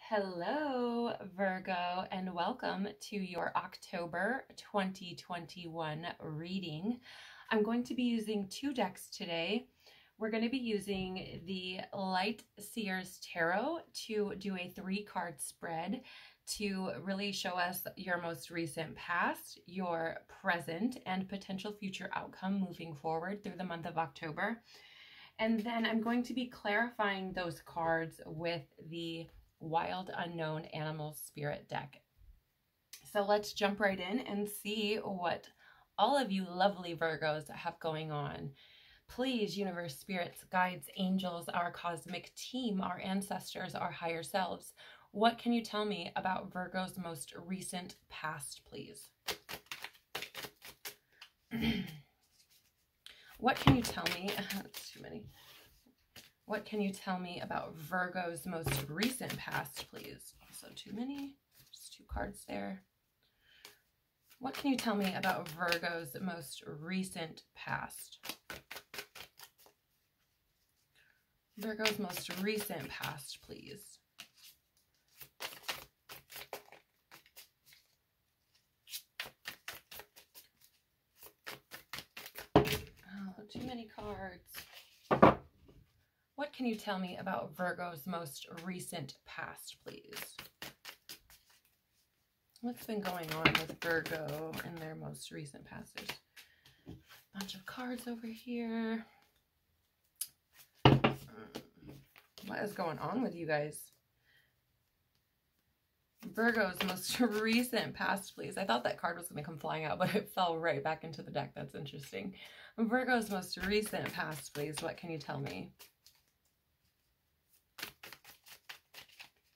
Hello, Virgo, and welcome to your October 2021 reading. I'm going to be using two decks today. We're going to be using the Light Seer's Tarot to do a 3-card spread to really show us your most recent past, your present, and potential future outcome moving forward through the month of October. And then I'm going to be clarifying those cards with the Wild Unknown Animal Spirit deck. So let's jump right in and see what all of you lovely Virgos have going on. Please, universe, spirits, guides, angels, our cosmic team, our ancestors, our higher selves, what can you tell me about Virgo's most recent past, please? What can you tell me? That's too many. What can you tell me about Virgo's most recent past, please? Also too many. Just 2 cards there. What can you tell me about Virgo's most recent past? Virgo's most recent past, please. Oh, too many cards. What can you tell me about Virgo's most recent past, please? What's been going on with Virgo in their most recent past? There's a bunch of cards over here. What is going on with you guys? Virgo's most recent past, please. I thought that card was going to come flying out, but it fell right back into the deck. That's interesting. Virgo's most recent past, please. What can you tell me?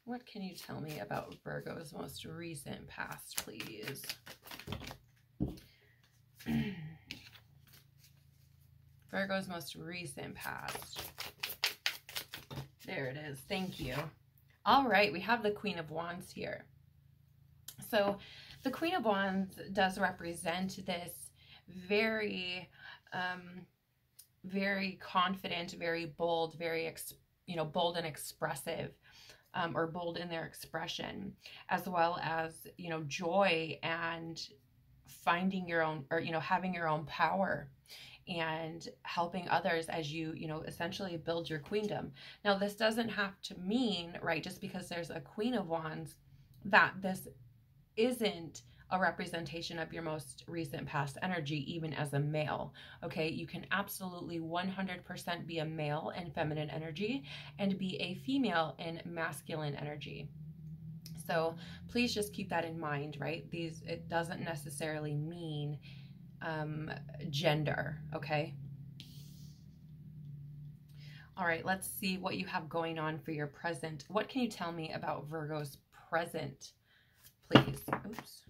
What can you tell me about Virgo's most recent past, please? Virgo's most recent past. There it is. Thank you. All right, we have the Queen of Wands here. So the Queen of Wands does represent this very, very confident, very bold, very, bold and expressive, or bold in their expression, as well as, joy and finding your own, or, having your own power and helping others as you, essentially build your queendom. Now, this doesn't have to mean, right, just because there's a Queen of Wands, that this isn't a representation of your most recent past energy, even as a male. Okay, you can absolutely 100% be a male in feminine energy and be a female in masculine energy. So please just keep that in mind, right? It doesn't necessarily mean gender. Okay. All right, let's see what you have going on for your present. What can you tell me about Virgo's present, please? Oops.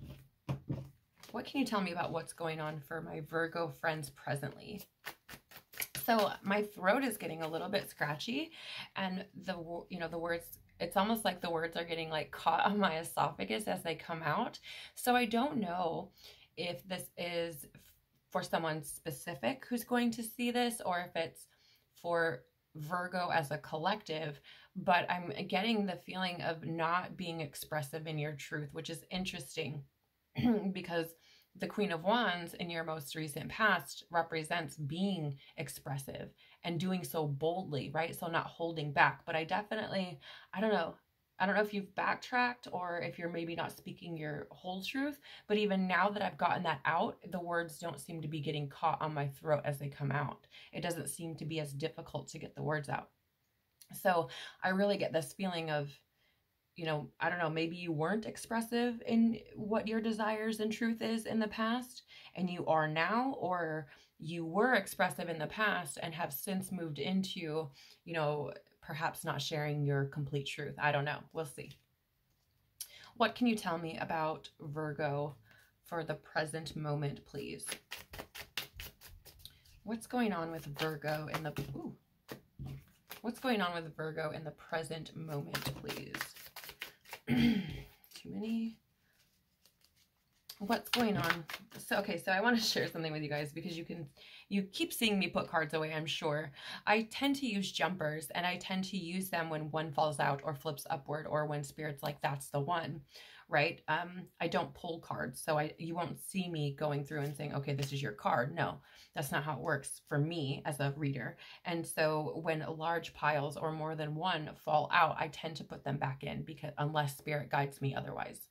What can you tell me about what's going on for my Virgo friends presently? So my throat is getting a little bit scratchy, and the words, it's almost like the words are getting like caught on my esophagus as they come out. So I don't know if this is for someone specific who's going to see this, or if it's for Virgo as a collective, but I'm getting the feeling of not being expressive in your truth, which is interesting because the Queen of Wands in your most recent past represents being expressive and doing so boldly, right? So not holding back. But I don't know if you've backtracked or if you're maybe not speaking your whole truth, but even now that I've gotten that out, the words don't seem to be getting caught on my throat as they come out. It doesn't seem to be as difficult to get the words out. So I really get this feeling of, I don't know, maybe you weren't expressive in what your desires and truth is in the past, and you are now, or you were expressive in the past and have since moved into, perhaps not sharing your complete truth. I don't know. We'll see. What can you tell me about Virgo for the present moment, please? What's going on with Virgo in the... Ooh. What's going on with Virgo in the present moment, please? Too many. what's going on? So, okay, so I want to share something with you guys because you keep seeing me put cards away, I'm sure. I tend to use jumpers, and I tend to use them when one falls out or flips upward, or when Spirit's like, that's the one, right? I don't pull cards, so you won't see me going through and saying, okay, this is your card. No, that's not how it works for me as a reader. And so when large piles or more than one fall out, I tend to put them back in, because unless Spirit guides me otherwise.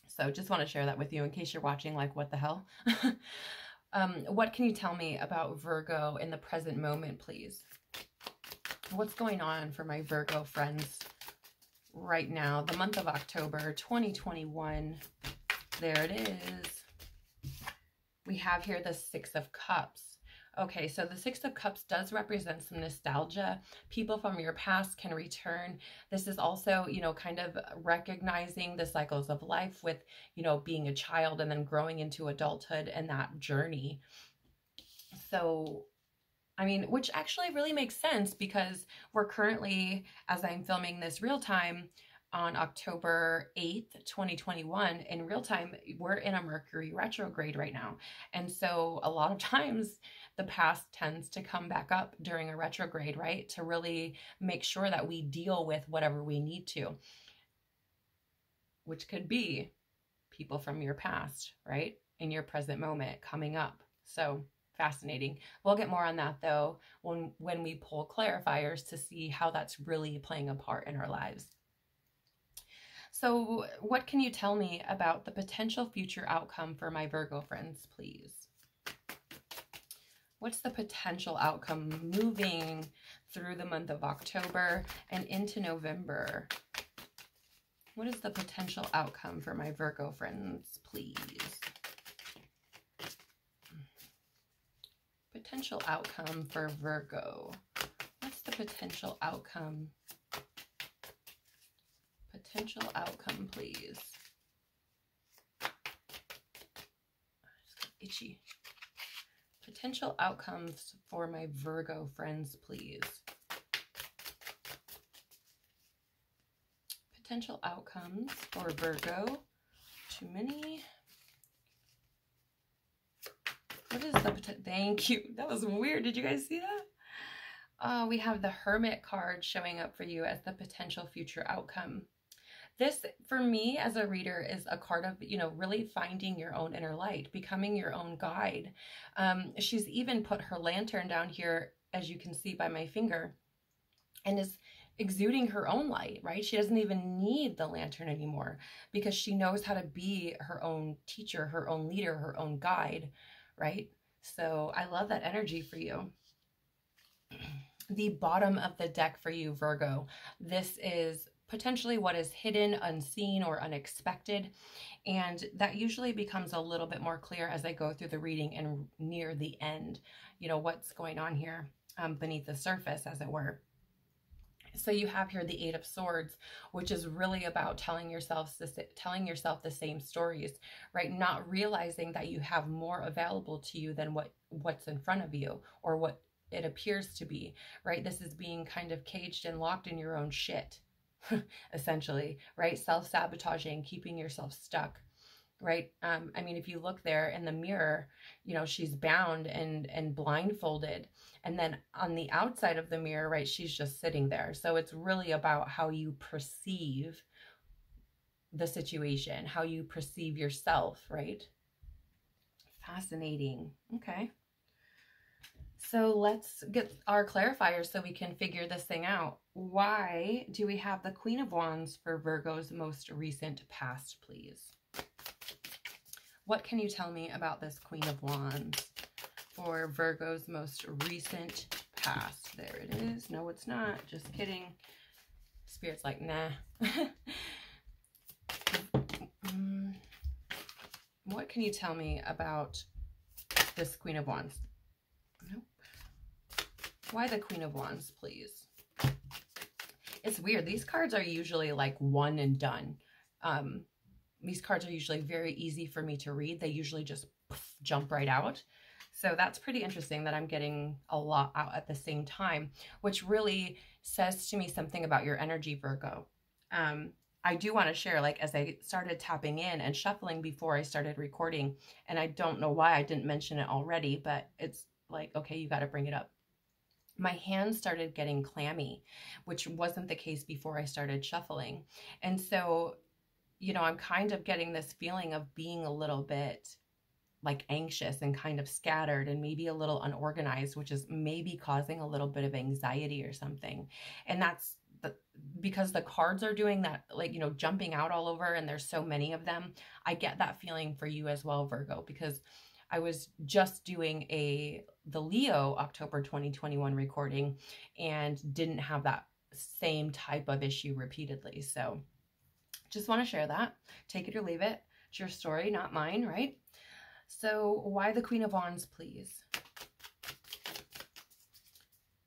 So just want to share that with you in case you're watching like, what the hell? What can you tell me about Virgo in the present moment, please? What's going on for my Virgo friends right now? The month of October 2021. There it is. We have here the Six of Cups. Okay, so the Six of Cups does represent some nostalgia. People from your past can return. This is also, you know, kind of recognizing the cycles of life with, you know, being a child and then growing into adulthood and that journey. So, I mean, which actually really makes sense because we're currently, as I'm filming this real time, on October 8th, 2021, in real time, we're in a Mercury retrograde right now. And so a lot of times the past tends to come back up during a retrograde, right? To really make sure that we deal with whatever we need to, which could be people from your past, right? In your present moment coming up. So fascinating. We'll get more on that though when we pull clarifiers to see how that's really playing a part in our lives. So what can you tell me about the potential future outcome for my Virgo friends, please? What's the potential outcome moving through the month of October and into November? What is the potential outcome for my Virgo friends, please? Potential outcome for Virgo. What's the potential outcome? Potential outcome, please. Itchy. Potential outcomes for my Virgo friends, please. Potential outcomes for Virgo. Too many. What is the potential? Thank you. That was weird. Did you guys see that? We have the Hermit card showing up for you as the potential future outcome. This, for me as a reader, is a card of, you know, really finding your own inner light, becoming your own guide. She's even put her lantern down here, as you can see by my finger, and is exuding her own light, right? She doesn't even need the lantern anymore because she knows how to be her own teacher, her own leader, her own guide, right? So I love that energy for you. The bottom of the deck for you, Virgo. This is potentially what is hidden, unseen, or unexpected. And that usually becomes a little bit more clear as I go through the reading and near the end, you know, what's going on here beneath the surface, as it were. So you have here the Eight of Swords, which is really about telling yourself the same stories, right? Not realizing that you have more available to you than what's in front of you or what it appears to be, right? This is being kind of caged and locked in your own shit. Essentially, right? Self-sabotaging, keeping yourself stuck, right? I mean, if you look there in the mirror, you know, she's bound and blindfolded. And then on the outside of the mirror, right, she's just sitting there. So it's really about how you perceive the situation, how you perceive yourself, right? Fascinating. Okay. So let's get our clarifiers so we can figure this thing out. Why do we have the Queen of Wands for Virgo's most recent past, please? What can you tell me about this Queen of Wands for Virgo's most recent past? There it is. No, it's not. Just kidding. Spirit's like, nah. What can you tell me about this Queen of Wands? Nope. Why the Queen of Wands, please? It's weird. These cards are usually like one and done. These cards are usually very easy for me to read. They usually just jump right out. So that's pretty interesting that I'm getting a lot out at the same time, which really says to me something about your energy, Virgo. I do want to share, like, as I started tapping in and shuffling before I started recording, and I don't know why I didn't mention it already, but it's like, okay, you got to bring it up. My hands started getting clammy, which wasn't the case before I started shuffling. And so, you know, I'm kind of getting this feeling of being a little bit like anxious and kind of scattered and maybe a little unorganized, which is maybe causing a little bit of anxiety or something. And that's because the cards are doing that, like, you know, jumping out all over, and there's so many of them. I get that feeling for you as well, Virgo, because I was just doing the Leo October 2021 recording and didn't have that same type of issue repeatedly. So just want to share that. Take it or leave it. It's your story, not mine, right? So why the Queen of Wands, please?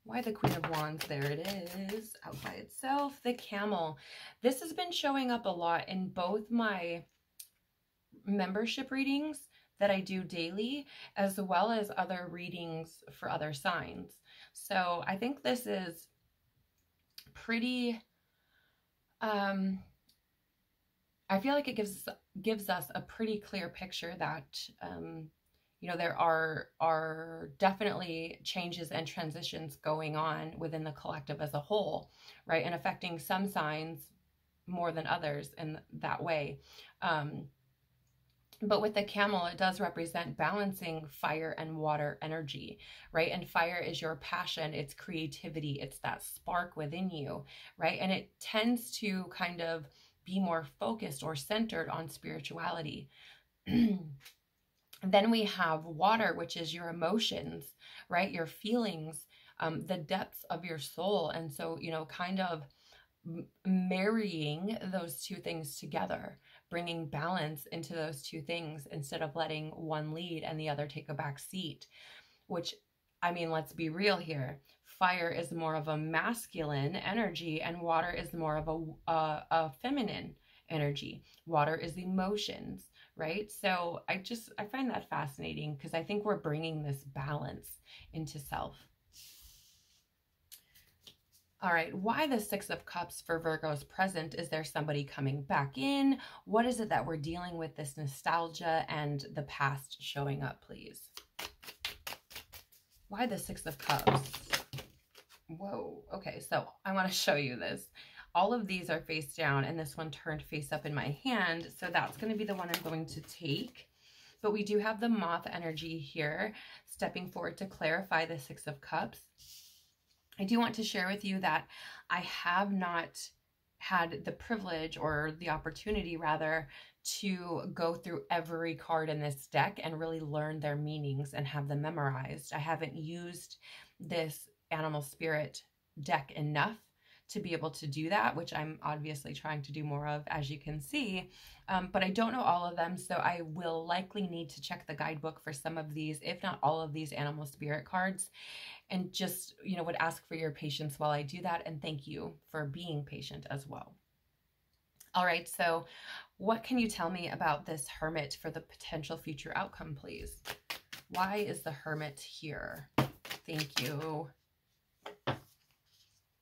Why the Queen of Wands? There it is, out by itself. The Camel. This has been showing up a lot in both my membership readings that I do daily, as well as other readings for other signs. So I think this is pretty, I feel like it gives us a pretty clear picture that, you know, there are definitely changes and transitions going on within the collective as a whole, right? And affecting some signs more than others in that way. But with the Camel, it does represent balancing fire and water energy, right? And fire is your passion, it's creativity, it's that spark within you, right? And it tends to kind of be more focused or centered on spirituality. Then we have water, which is your emotions, right? Your feelings, the depths of your soul. And so, you know, kind of marrying those two things together, bringing balance into those two things instead of letting one lead and the other take a back seat, which, I mean, let's be real here. Fire is more of a masculine energy and water is more of a feminine energy. Water is emotions, right? So I find that fascinating because I think we're bringing this balance into self. All right, why the Six of Cups for Virgo's present? Is there somebody coming back in? What is it that we're dealing with, this nostalgia and the past showing up, please? Why the Six of Cups? Whoa, okay, so I want to show you this. All of these are face down and this one turned face up in my hand, so that's going to be the one I'm going to take. But we do have the Moth energy here, stepping forward to clarify the Six of Cups. I do want to share with you that I have not had the privilege or the opportunity rather to go through every card in this deck and really learn their meanings and have them memorized. I haven't used this animal spirit deck enough to be able to do that, which I'm obviously trying to do more of, as you can see. But I don't know all of them, so I will likely need to check the guidebook for some of these, if not all of these animal spirit cards. And just, you know, would ask for your patience while I do that. And thank you for being patient as well. All right, so what can you tell me about this Hermit for the potential future outcome, please? Why is the Hermit here? Thank you.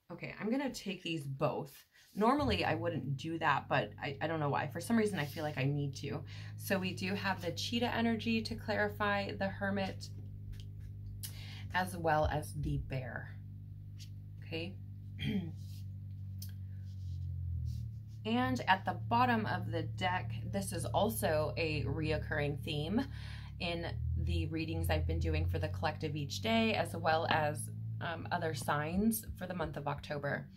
Okay, I'm going to take these both. Normally, I wouldn't do that, but I don't know why. For some reason, I feel like I need to. So we do have the Cheetah energy to clarify the Hermit, as well as the Bear. Okay. And at the bottom of the deck, this is also a reoccurring theme in the readings I've been doing for the collective each day, as well as other signs for the month of October.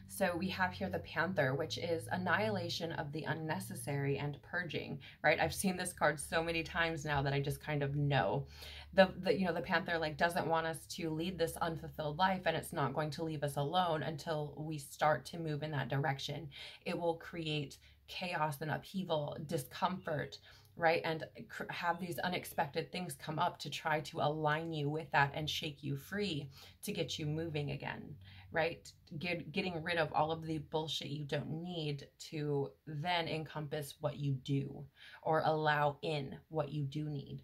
So we have here the Panther, which is annihilation of the unnecessary and purging, right? I've seen this card so many times now that I just kind of know. The Panther like doesn't want us to lead this unfulfilled life, and it's not going to leave us alone until we start to move in that direction. It will create chaos and upheaval, discomfort, right? And have these unexpected things come up to try to align you with that and shake you free to get you moving again, right? Getting rid of all of the bullshit you don't need to then encompass what you do, or allow in what you do need.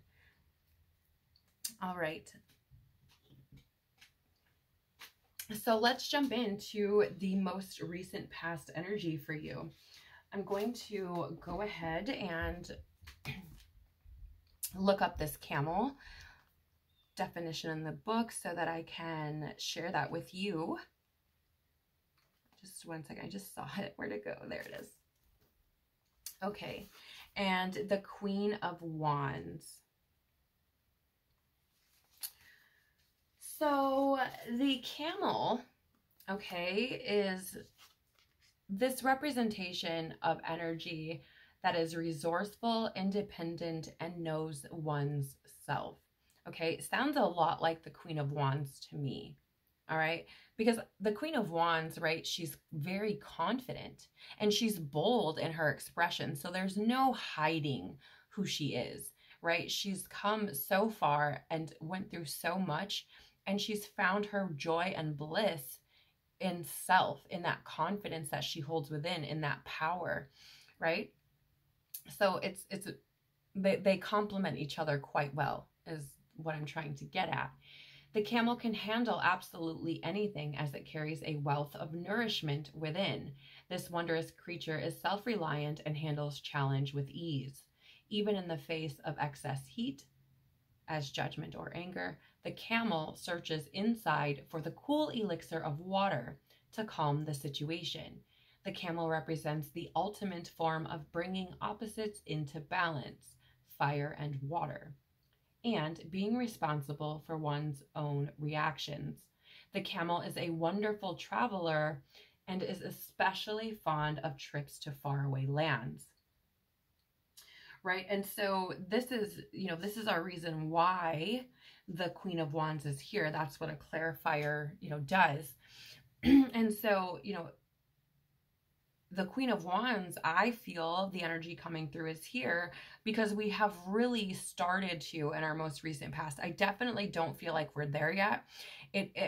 All right. So let's jump into the most recent past energy for you. I'm going to go ahead and look up this camel definition in the book so that I can share that with you. Just one second. I just saw it. Where'd it go? There it is. Okay. And the Queen of Wands. So the camel, okay, is this representation of energy that is resourceful, independent, and knows one's self. Okay, it sounds a lot like the Queen of Wands to me. All right, because the Queen of Wands, right, she's very confident and she's bold in her expression. So there's no hiding who she is, right? She's come so far and went through so much, and she's found her joy and bliss in self, in that confidence that she holds within, in that power, right? So they complement each other quite well, is what I'm trying to get at. The camel can handle absolutely anything as it carries a wealth of nourishment within. This wondrous creature is self-reliant and handles challenge with ease. Even in the face of excess heat, as judgment or anger, the camel searches inside for the cool elixir of water to calm the situation. The camel represents the ultimate form of bringing opposites into balance, fire and water, and being responsible for one's own reactions. The camel is a wonderful traveler and is especially fond of trips to faraway lands. Right? And so this is, this is our reason why the Queen of Wands is here. That's what a clarifier, does. And so, the Queen of Wands, I feel the energy coming through is here because we have really started to in our most recent past. I definitely don't feel like we're there yet.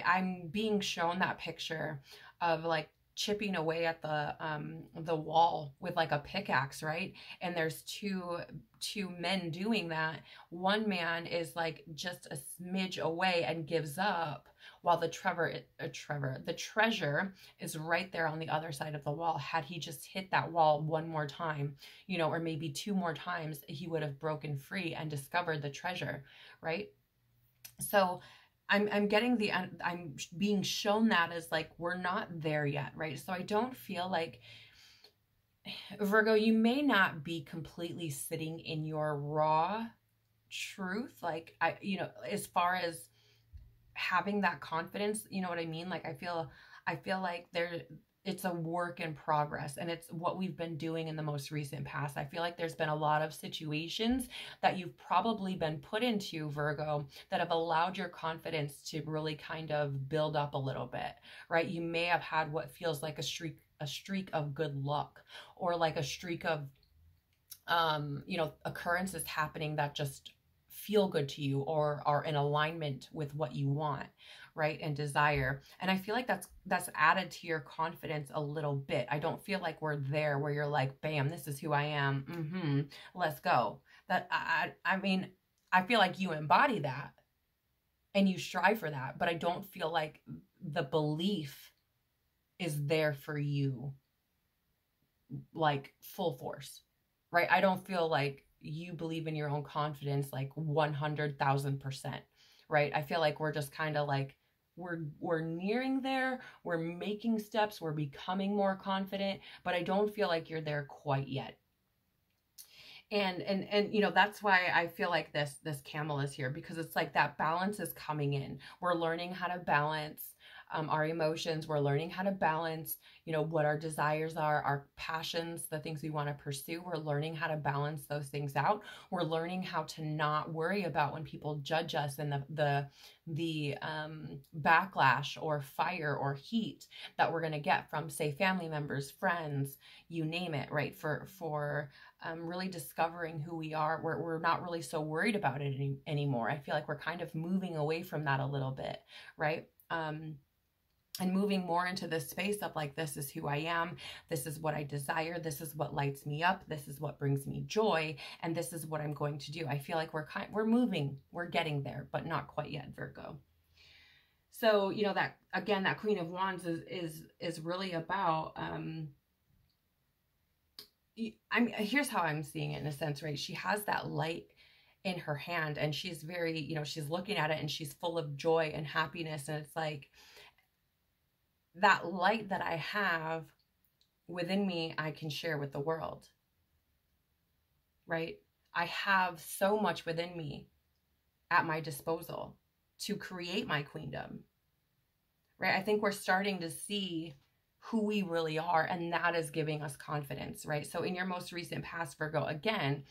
I'm being shown that picture of like chipping away at the wall with like a pickaxe, right? And there's two men doing that. One man is like just a smidge away and gives up, while the treasure is right there on the other side of the wall. Had he just hit that wall one more time, or maybe two more times, he would have broken free and discovered the treasure, right? So I'm being shown that as like, we're not there yet, right? So I don't feel like, Virgo, you may not be completely sitting in your raw truth. Like as far as having that confidence, you know what I mean? Like, I feel like it's a work in progress, and it's what we've been doing in the most recent past. I feel like there's been a lot of situations that you've probably been put into, Virgo, that have allowed your confidence to really kind of build up a little bit, right? You may have had what feels like a streak of good luck, or like a streak of, occurrences happening that just feel good to you or are in alignment with what you want, right, and desire. And I feel like that's added to your confidence a little bit. I don't feel like we're there where you're like, bam, this is who I am. Let's go. That I mean, I feel like you embody that and you strive for that, but I don't feel like the belief is there for you like full force, right? I don't feel like you believe in your own confidence like 100,000%, right? I feel like we're just kind of like, we're nearing there, we're making steps, we're becoming more confident, but I don't feel like you're there quite yet. And that's why I feel like this camel is here, because it's like that balance is coming in. We're learning how to balance our emotions. We're learning how to balance, what our desires are, our passions, the things we want to pursue. We're learning how to balance those things out. We're learning how to not worry about when people judge us and the backlash or fire or heat that we're going to get from, say, family members, friends, you name it, right? For really discovering who we are. We're not really so worried about it anymore. I feel like we're kind of moving away from that a little bit, right? And moving more into this space of like, this is who I am. This is what I desire. This is what lights me up. This is what brings me joy. And this is what I'm going to do. I feel like we're moving, we're getting there, but not quite yet, Virgo. So, that, again, that Queen of Wands is really about, here's how I'm seeing it in a sense, right? She has that light in her hand, and she's very, you know, she's looking at it and she's full of joy and happiness. And it's like that light that I have within me, I can share with the world, right? I have so much within me at my disposal to create my queendom, right? I think we're starting to see who we really are, and that is giving us confidence, right? So in your most recent past, Virgo, again,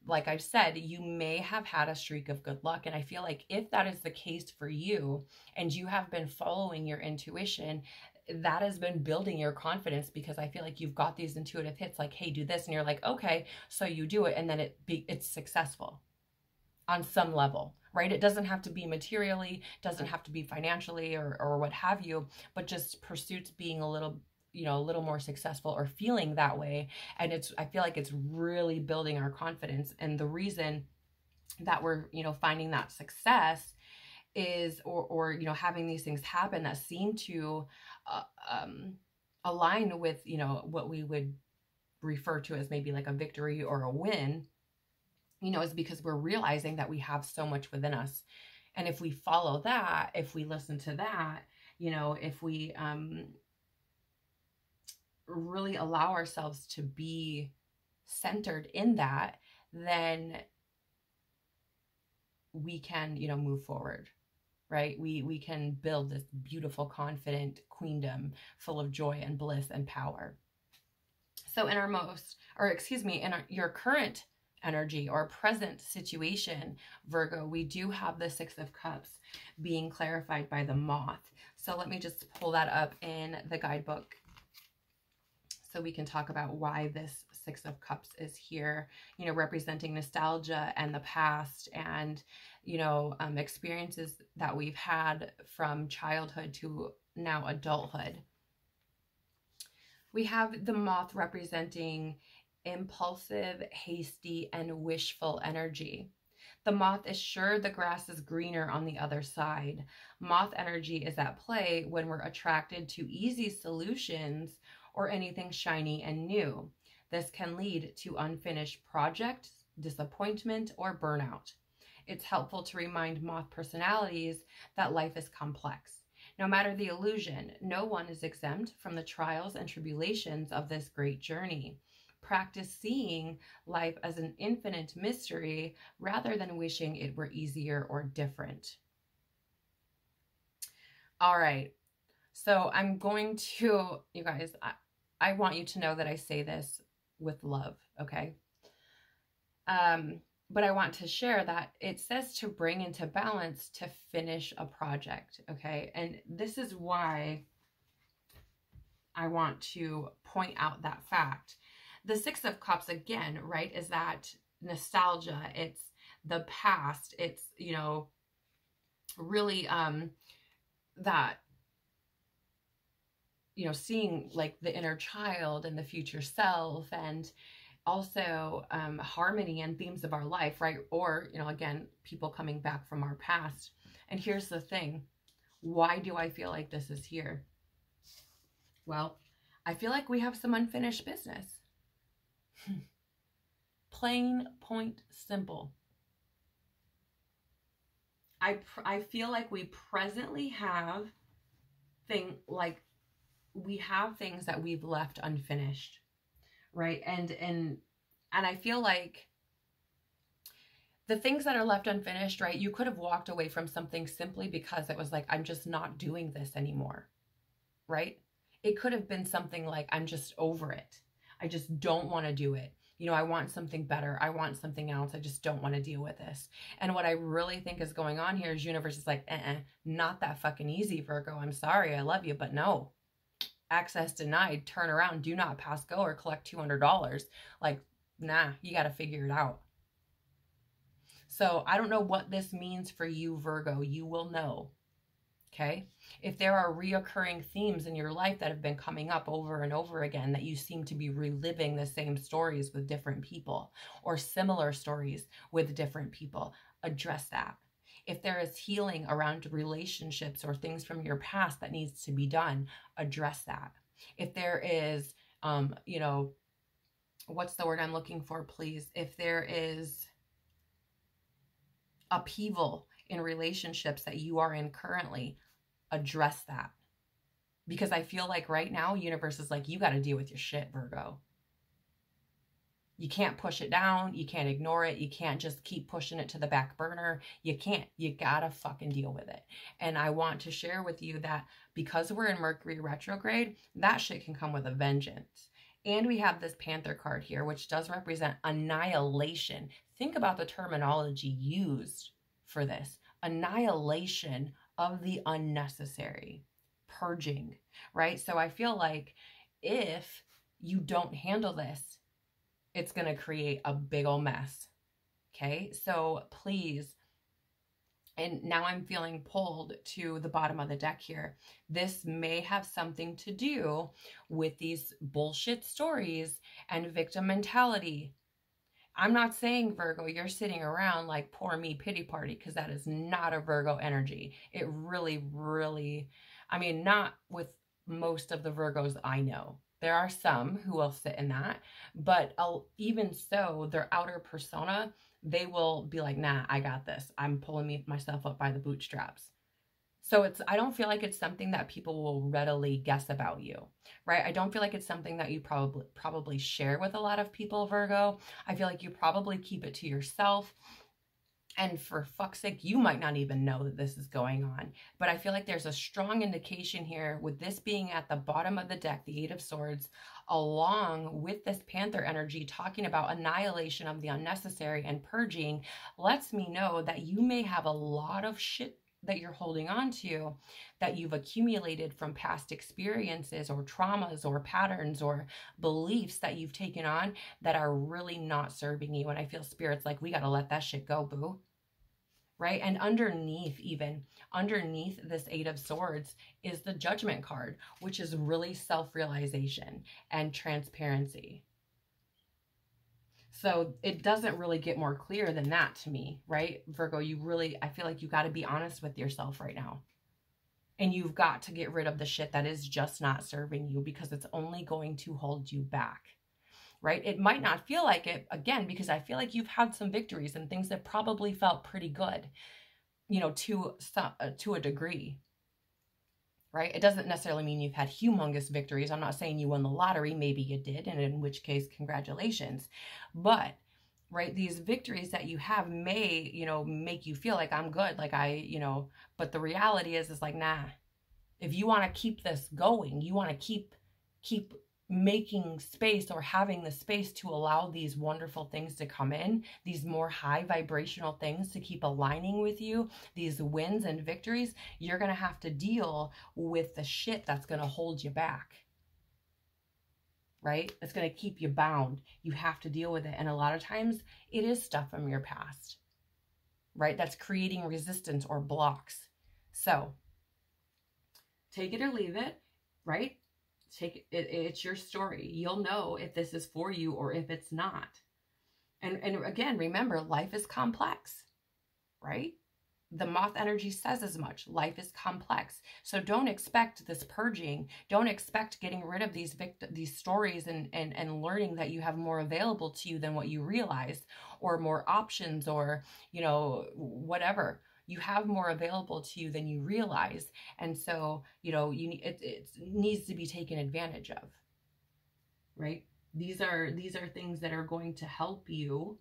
like I've said, you may have had a streak of good luck. And I feel like if that is the case for you and you have been following your intuition, that has been building your confidence, because I feel like you've got these intuitive hits like, hey, do this. And you're like, okay, so you do it. And then it's successful on some level, right? It doesn't have to be materially, doesn't have to be financially or what have you, but just pursuits being a little, you know, a little more successful or feeling that way. And I feel like it's really building our confidence. And the reason that we're, you know, finding that success is, or, you know, having these things happen that seem to align with, you know, what we would refer to as maybe like a victory or a win, you know, is because we're realizing that we have so much within us. And if we follow that, if we listen to that, you know, if we really allow ourselves to be centered in that, then we can, you know, move forward, right? We can build this beautiful, confident queendom full of joy and bliss and power. So in your current energy or present situation, Virgo, we do have the Six of Cups being clarified by the moth. So let me just pull that up in the guidebook so we can talk about why this Six of Cups is here, you know, representing nostalgia and the past, and, you know, experiences that we've had from childhood to now adulthood. We have the moth representing impulsive, hasty, and wishful energy. The moth is sure the grass is greener on the other side. Moth energy is at play when we're attracted to easy solutions or anything shiny and new. This can lead to unfinished projects, disappointment, or burnout. It's helpful to remind moth personalities that life is complex. No matter the illusion, no one is exempt from the trials and tribulations of this great journey. Practice seeing life as an infinite mystery rather than wishing it were easier or different. All right. So I'm going to, you guys, I want you to know that I say this with love, okay? But I want to share that it says to bring into balance, to finish a project, okay? And this is why I want to point out that fact. The Six of Cups, again, right, is that nostalgia. It's the past. It's, you know, really that, you know, seeing like the inner child and the future self, and also harmony and themes of our life, right? Or, you know, again, people coming back from our past. And here's the thing. Why do I feel like this is here? Well, I feel like we have some unfinished business. Plain, point, simple. I feel like we presently have we have things that we've left unfinished, right? And I feel like the things that are left unfinished, right? You could have walked away from something simply because it was like, I'm just not doing this anymore, right? It could have been something like, I'm just over it. I just don't want to do it. You know, I want something better. I want something else. I just don't want to deal with this. And what I really think is going on here is universe is like, not that fucking easy, Virgo. I'm sorry. I love you, but no. Access denied. Turn around. Do not pass go or collect $200. Like, nah, you got to figure it out. So I don't know what this means for you, Virgo. You will know. Okay? If there are reoccurring themes in your life that have been coming up over and over again, that you seem to be reliving the same stories with different people or similar stories with different people, address that. If there is healing around relationships or things from your past that needs to be done, address that. If there is, you know, what's the word I'm looking for, please? If there is upheaval in relationships that you are in currently, address that. Because I feel like right now, universe is like, you got to deal with your shit, Virgo. You can't push it down. You can't ignore it. You can't just keep pushing it to the back burner. You can't. You gotta fucking deal with it. And I want to share with you that because we're in Mercury retrograde, that shit can come with a vengeance. And we have this Panther card here, which does represent annihilation. Think about the terminology used for this. Annihilation of the unnecessary. Purging, right? So I feel like if you don't handle this, it's going to create a big old mess. Okay. So please, and now I'm feeling pulled to the bottom of the deck here. This may have something to do with these bullshit stories and victim mentality. I'm not saying, Virgo, you're sitting around like poor me pity party, because that is not a Virgo energy. It really, really, I mean, not with most of the Virgos I know. There are some who will sit in that, but even so, their outer persona, they will be like, nah, I got this. I'm pulling myself up by the bootstraps. So I don't feel like it's something that people will readily guess about you, right? I don't feel like it's something that you probably share with a lot of people, Virgo. I feel like you probably keep it to yourself. And for fuck's sake, you might not even know that this is going on. But I feel like there's a strong indication here with this being at the bottom of the deck, the Eight of Swords, along with this Panther energy talking about annihilation of the unnecessary and purging, lets me know that you may have a lot of shit that you're holding on to that you've accumulated from past experiences or traumas or patterns or beliefs that you've taken on that are really not serving you. And I feel Spirit's like, we got to let that shit go, boo. Right? And underneath this Eight of Swords is the Judgment card, which is really self-realization and transparency. So it doesn't really get more clear than that to me, right? Virgo, I feel like you got to be honest with yourself right now. And you've got to get rid of the shit that is just not serving you, because it's only going to hold you back. Right? It might not feel like it, again, because I feel like you've had some victories and things that probably felt pretty good, you know, to a degree, right? It doesn't necessarily mean you've had humongous victories. I'm not saying you won the lottery. Maybe you did, and in which case, congratulations. But, right, these victories that you have may, you know, make you feel like I'm good, like but the reality is like, nah, if you want to keep this going, you want to keep making space or having the space to allow these wonderful things to come in, these more high vibrational things to keep aligning with you, these wins and victories, you're going to have to deal with the shit that's going to hold you back, right? It's going to keep you bound. You have to deal with it. And a lot of times it is stuff from your past, right? That's creating resistance or blocks. So take it or leave it, right? Take it, it's your story. You'll know if this is for you or if it's not. And again, remember, life is complex, right? The moth energy says as much. Life is complex. So don't expect this purging. Don't expect getting rid of these stories and learning that you have more available to you than what you realized, or more options, or, you know, whatever. You have more available to you than you realize. And so, you know, it needs to be taken advantage of, right? These are things that are going to help you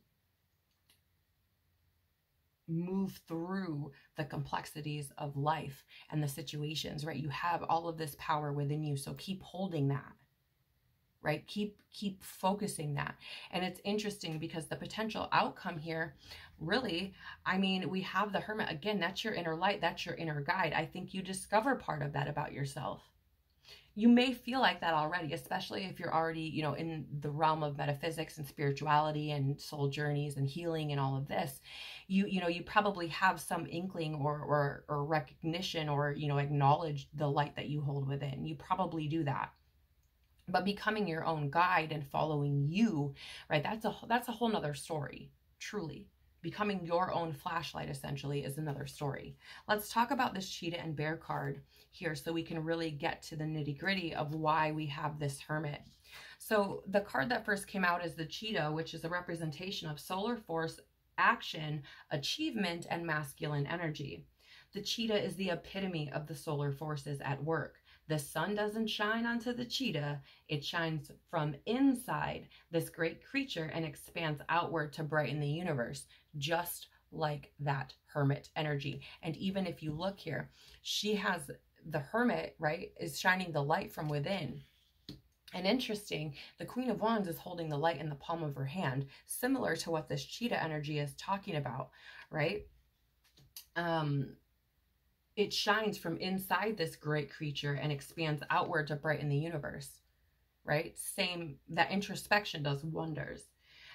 move through the complexities of life and the situations, right? You have all of this power within you. So keep holding that, right? Keep focusing that. And it's interesting because the potential outcome here, really, I mean, we have the Hermit. Again, that's your inner light. That's your inner guide. I think you discover part of that about yourself. You may feel like that already, especially if you're already, you know, in the realm of metaphysics and spirituality and soul journeys and healing and all of this. You know, you probably have some inkling or recognition, or, you know, acknowledge the light that you hold within. You probably do that. But becoming your own guide and following you, right? That's a whole nother story, truly. Becoming your own flashlight, essentially, is another story. Let's talk about this Cheetah and Bear card here so we can really get to the nitty-gritty of why we have this Hermit. So the card that first came out is the cheetah, which is a representation of solar force, action, achievement, and masculine energy. The cheetah is the epitome of the solar forces at work. The sun doesn't shine onto the cheetah. It shines from inside this great creature and expands outward to brighten the universe, just like that hermit energy. And even if you look here, she has the hermit, right, is shining the light from within. And interesting, the Queen of Wands is holding the light in the palm of her hand, similar to what this cheetah energy is talking about, right? It shines from inside this great creature and expands outward to brighten the universe, right? Same, that introspection does wonders.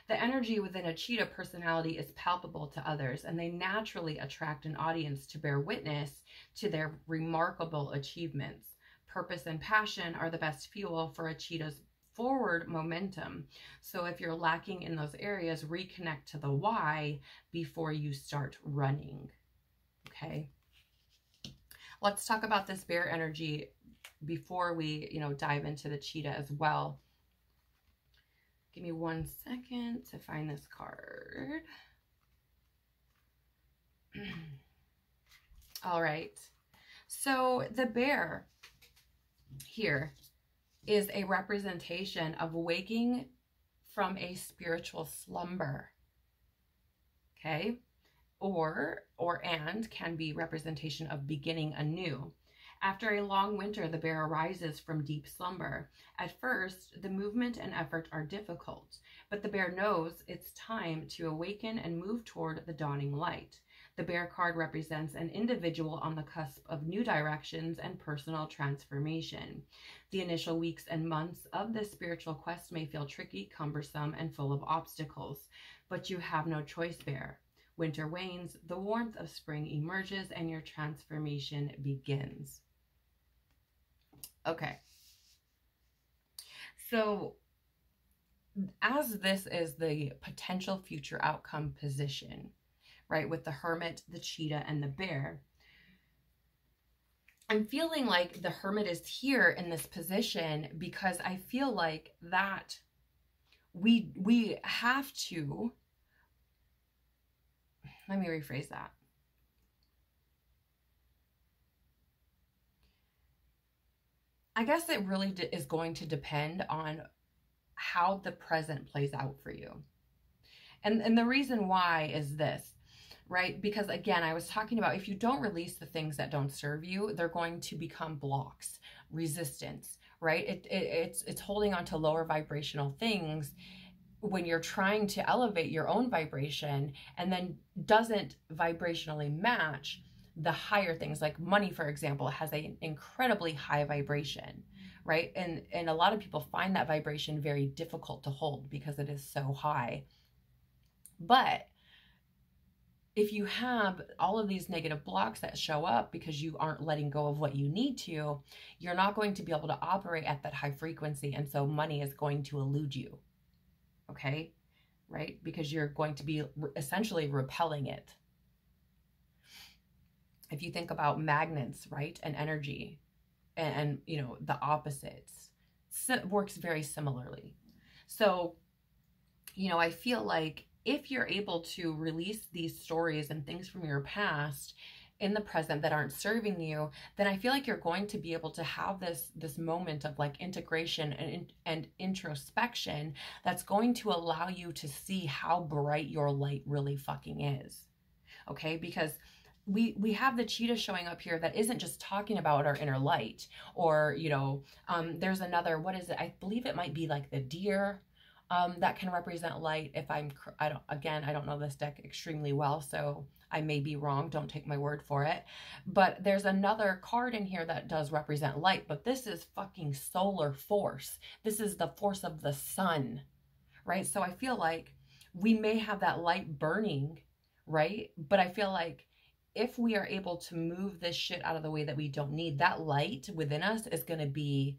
The energy within a cheetah personality is palpable to others, and they naturally attract an audience to bear witness to their remarkable achievements. Purpose and passion are the best fuel for a cheetah's forward momentum. So if you're lacking in those areas, reconnect to the why before you start running, okay? Let's talk about this bear energy before we, dive into the cheetah as well. Give me 1 second to find this card. All right. So the bear here is a representation of waking from a spiritual slumber. Okay? And can be representation of beginning anew. After a long winter, the bear arises from deep slumber. At first, the movement and effort are difficult, but the bear knows it's time to awaken and move toward the dawning light. The bear card represents an individual on the cusp of new directions and personal transformation. The initial weeks and months of this spiritual quest may feel tricky, cumbersome, and full of obstacles, but you have no choice, bear. Winter wanes, the warmth of spring emerges, and your transformation begins. Okay. So, as this is the potential future outcome position, right, with the hermit, the cheetah, and the bear, I'm feeling like the hermit is here in this position because I feel like that we have to, let me rephrase that. I guess it really is going to depend on how the present plays out for you. And the reason why is this, right? Because again, I was talking about if you don't release the things that don't serve you, they're going to become blocks, resistance, right? It's holding on to lower vibrational things when you're trying to elevate your own vibration and then doesn't vibrationally match the higher things. Like money, for example, has an incredibly high vibration, right? And a lot of people find that vibration very difficult to hold because it is so high. But if you have all of these negative blocks that show up because you aren't letting go of what you need to, you're not going to be able to operate at that high frequency. And so money is going to elude you. Okay, right? Because you're going to be essentially repelling it. If you think about magnets, right, and energy and the opposites, it works very similarly. So, I feel like if you're able to release these stories and things from your past in the present that aren't serving you, then I feel like you're going to be able to have this moment of like integration and introspection that's going to allow you to see how bright your light really fucking is. Okay, because we have the cheetah showing up here that isn't just talking about our inner light, or there's another, what is it? I believe it might be like the deer. That can represent light. If I don't know this deck extremely well, so I may be wrong. Don't take my word for it. But there's another card in here that does represent light, but this is fucking solar force. This is the force of the sun, right? So I feel like we may have that light burning, right? But I feel like if we are able to move this shit out of the way that we don't need, that light within us is going to be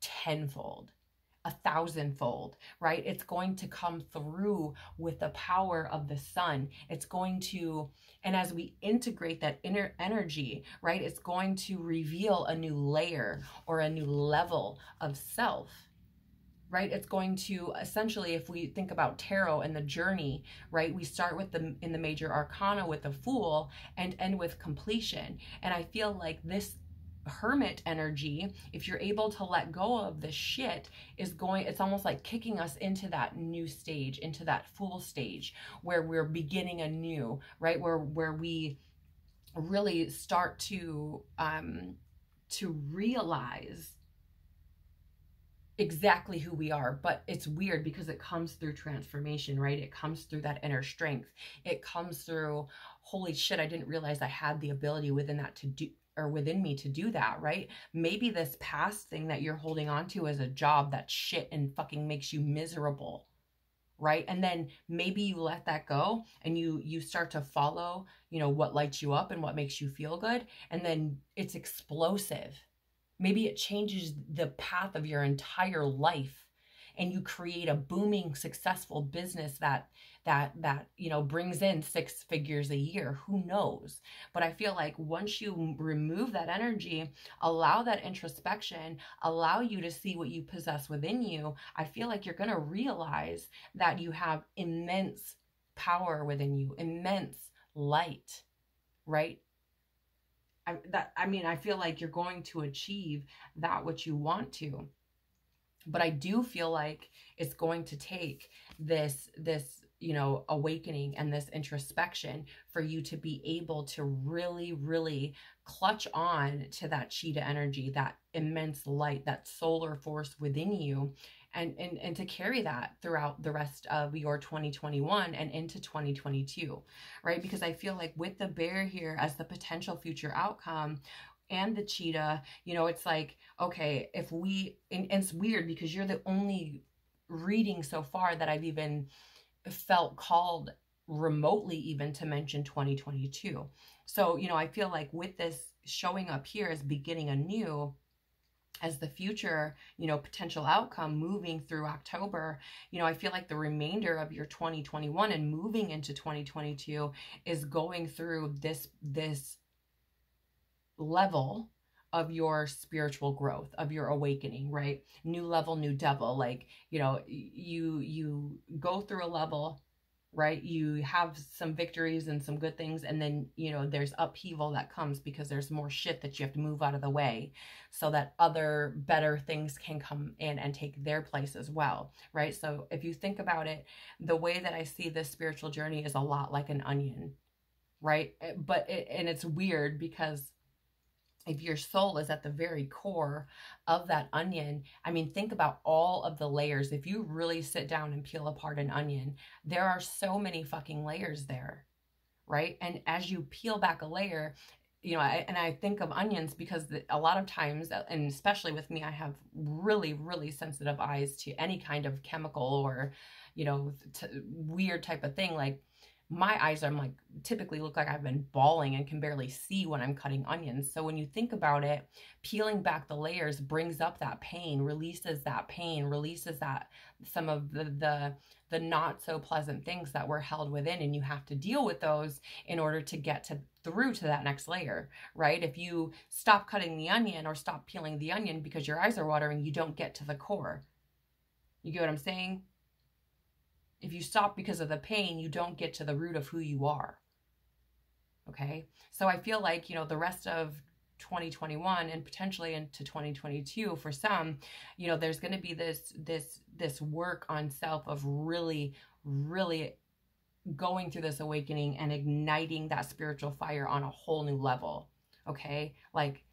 tenfold. 1,000-fold, right? It's going to come through with the power of the sun. It's going to, and as we integrate that inner energy, right, it's going to reveal a new layer or a new level of self. right? It's going to essentially, if we think about tarot and the journey, right? We start with in the major arcana with the Fool and end with completion. And I feel like this Hermit energy, if you're able to let go of the shit, it's almost like kicking us into that new stage, into that Fool stage, where we're beginning anew, right? Where we really start to realize exactly who we are. But it's weird because it comes through transformation, right? It comes through that inner strength. It comes through, holy shit, I didn't realize I had the ability within me to do that, right? Maybe this past thing that you're holding on to is a job that shit and fucking makes you miserable, right? And then maybe you let that go and you start to follow, you know, what lights you up and what makes you feel good. And then it's explosive. Maybe it changes the path of your entire life, and you create a booming, successful business that you know, brings in 6 figures a year. Who knows? But I feel like once you remove that energy, allow that introspection, allow you to see what you possess within you, I feel like you're going to realize that you have immense power within you, immense light, right? I feel like you're going to achieve that which you want to. But I do feel like it's going to take this, you know, awakening and this introspection for you to be able to really, really clutch on to that cheetah energy, that immense light, that solar force within you, and to carry that throughout the rest of your 2021 and into 2022, right? Because I feel like with the bear here as the potential future outcome, and the cheetah, you know, it's like, okay, if we, and it's weird because you're the only reading so far that I've even felt called remotely even to mention 2022. So, you know, I feel like with this showing up here as beginning anew, as the future, you know, potential outcome moving through October, you know, I feel like the remainder of your 2021 and moving into 2022 is going through this level of your spiritual growth, of your awakening, right? New level, new devil. Like, you know, you go through a level, right? You have some victories and some good things, and then, you know, there's upheaval that comes because there's more shit that you have to move out of the way so that other better things can come in and take their place as well, right? So if you think about it, the way that I see this spiritual journey is a lot like an onion, right? And it's weird because if your soul is at the very core of that onion, I mean, think about all of the layers. If you really sit down and peel apart an onion, there are so many fucking layers there, right? And as you peel back a layer, you know, I think of onions because a lot of times, and especially with me, I have really, really sensitive eyes to any kind of chemical or, you know, weird type of thing. Like, my eyes are like typically look like I've been bawling and can barely see when I'm cutting onions. So when you think about it, peeling back the layers brings up that pain, releases that some of the not so pleasant things that were held within, and you have to deal with those in order to get through to that next layer, right? If you stop cutting the onion or stop peeling the onion because your eyes are watering, you don't get to the core. You get what I'm saying? If you stop because of the pain, you don't get to the root of who you are. Okay? So I feel like, you know, the rest of 2021 and potentially into 2022 for some, you know, there's going to be this work on self of really, really going through this awakening and igniting that spiritual fire on a whole new level. Okay? Like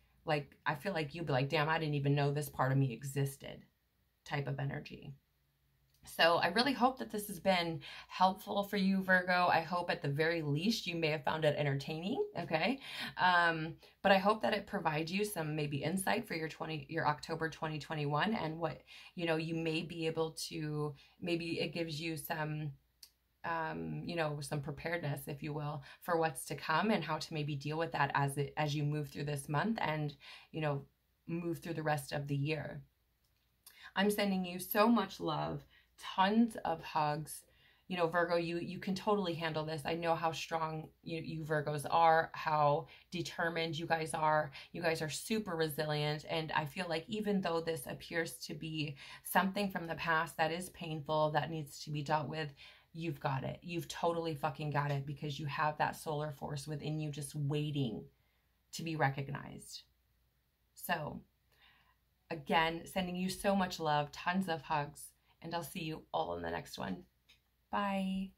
I feel like you'd be like, damn, I didn't even know this part of me existed type of energy. So I really hope that this has been helpful for you, Virgo. I hope at the very least you may have found it entertaining, okay? But I hope that it provides you some maybe insight for your October 2021 and what, you know, you may be able to, maybe it gives you some, you know, some preparedness, if you will, for what's to come and how to maybe deal with that as you move through this month and, you know, move through the rest of the year. I'm sending you so much love. Tons of hugs. you know, Virgo, you can totally handle this. I know how strong you Virgos are, how determined you guys are. You guys are super resilient. And I feel like even though this appears to be something from the past that is painful, that needs to be dealt with, you've got it. You've totally fucking got it, because you have that solar force within you just waiting to be recognized. So again, sending you so much love, tons of hugs, and I'll see you all in the next one. Bye.